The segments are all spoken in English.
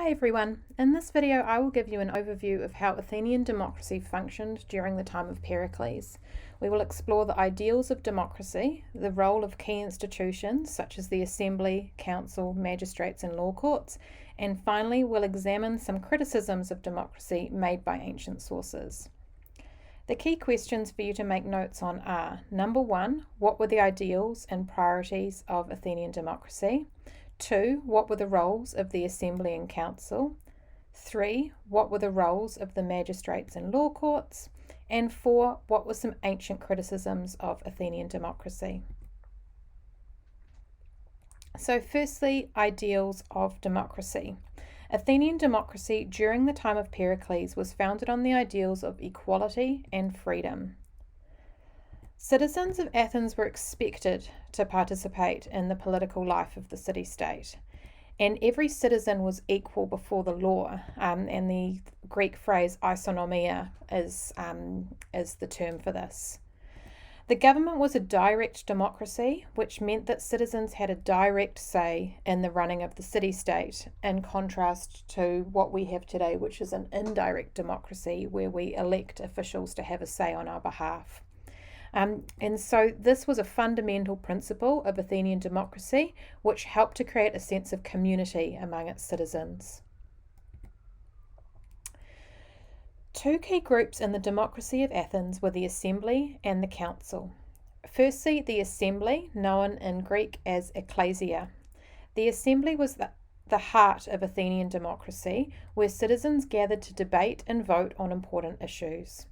Hi everyone, in this video I will give you an overview of how Athenian democracy functioned during the time of Pericles. We will explore the ideals of democracy, the role of key institutions such as the assembly, council, magistrates and law courts, and finally we'll examine some criticisms of democracy made by ancient sources. The key questions for you to make notes on are: number 1, what were the ideals and priorities of Athenian democracy? 2, what were the roles of the assembly and council? 3, what were the roles of the magistrates and law courts? And 4, what were some ancient criticisms of Athenian democracy? So firstly, ideals of democracy. Athenian democracy during the time of Pericles was founded on the ideals of equality and freedom. Citizens of Athens were expected to participate in the political life of the city-state, and every citizen was equal before the law, and the Greek phrase isonomia is the term for this. The government was a direct democracy, which meant that citizens had a direct say in the running of the city-state, in contrast to what we have today, which is an indirect democracy where we elect officials to have a say on our behalf. And so this was a fundamental principle of Athenian democracy, which helped to create a sense of community among its citizens. Two key groups in the democracy of Athens were the assembly and the council. Firstly, the assembly, known in Greek as ecclesia. The assembly was the heart of Athenian democracy, where citizens gathered to debate and vote on important issues.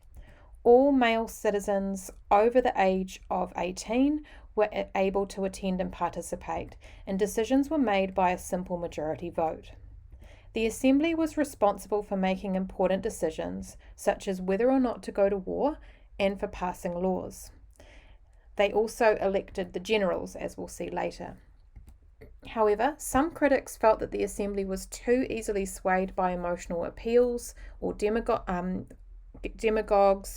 All male citizens over the age of 18 were able to attend and participate, and decisions were made by a simple majority vote. The assembly was responsible for making important decisions, such as whether or not to go to war and for passing laws. They also elected the generals, as we'll see later. However, some critics felt that the assembly was too easily swayed by emotional appeals or demagogues,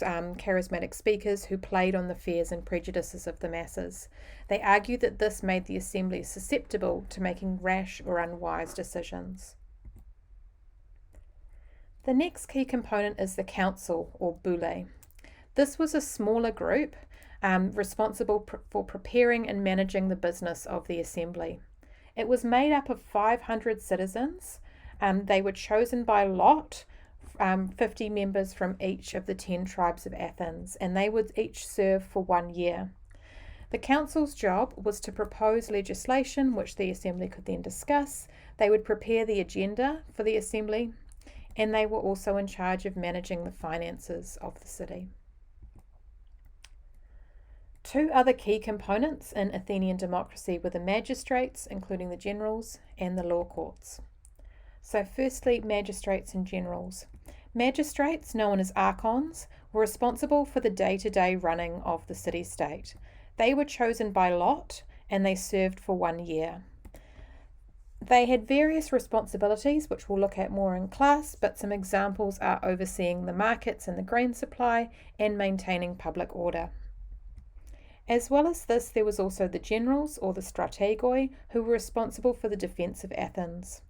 charismatic speakers who played on the fears and prejudices of the masses. They argued that this made the assembly susceptible to making rash or unwise decisions. The next key component is the council, or boule. This was a smaller group responsible for preparing and managing the business of the assembly. It was made up of 500 citizens. They were chosen by lot, 50 members from each of the 10 tribes of Athens, and they would each serve for 1 year. The council's job was to propose legislation which the assembly could then discuss. They would prepare the agenda for the assembly, and they were also in charge of managing the finances of the city. Two other key components in Athenian democracy were the magistrates, including the generals, and the law courts. So firstly, magistrates and generals. Magistrates, known as archons, were responsible for the day-to-day running of the city-state. They were chosen by lot, and they served for 1 year. They had various responsibilities, which we'll look at more in class, but some examples are overseeing the markets and the grain supply and maintaining public order. As well as this, there was also the generals, or the strategoi, who were responsible for the defence of Athens.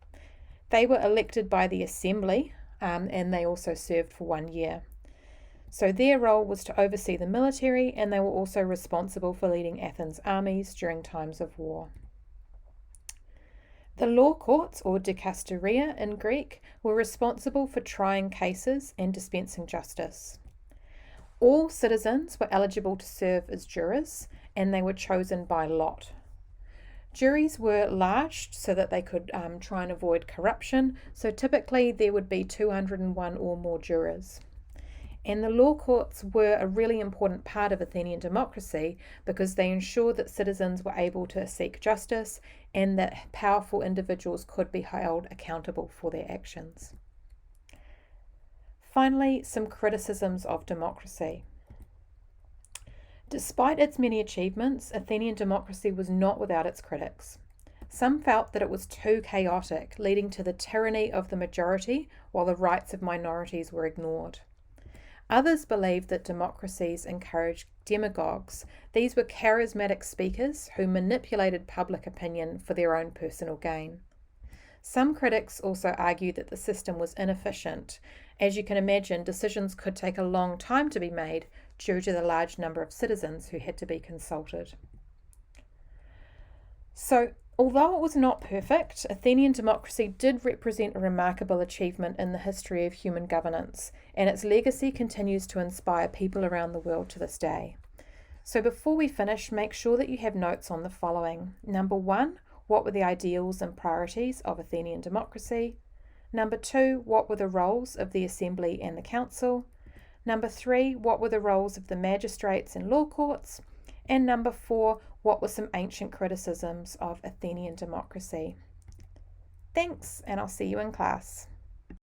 They were elected by the assembly, and they also served for 1 year. So their role was to oversee the military, and they were also responsible for leading Athens' armies during times of war. The law courts, or dikasteria in Greek, were responsible for trying cases and dispensing justice. All citizens were eligible to serve as jurors, and they were chosen by lot. Juries were large so that they could try and avoid corruption, so typically there would be 201 or more jurors. And the law courts were a really important part of Athenian democracy because they ensured that citizens were able to seek justice and that powerful individuals could be held accountable for their actions. Finally, some criticisms of democracy. Despite its many achievements, Athenian democracy was not without its critics. Some felt that it was too chaotic, leading to the tyranny of the majority while the rights of minorities were ignored. Others believed that democracies encouraged demagogues. These were charismatic speakers who manipulated public opinion for their own personal gain. Some critics also argue that the system was inefficient. As you can imagine, decisions could take a long time to be made due to the large number of citizens who had to be consulted. So, although it was not perfect, Athenian democracy did represent a remarkable achievement in the history of human governance, and its legacy continues to inspire people around the world to this day. So before we finish, make sure that you have notes on the following. Number 1, what were the ideals and priorities of Athenian democracy? Number 2, what were the roles of the assembly and the council? Number 3, what were the roles of the magistrates and law courts? And number 4, what were some ancient criticisms of Athenian democracy? Thanks, and I'll see you in class.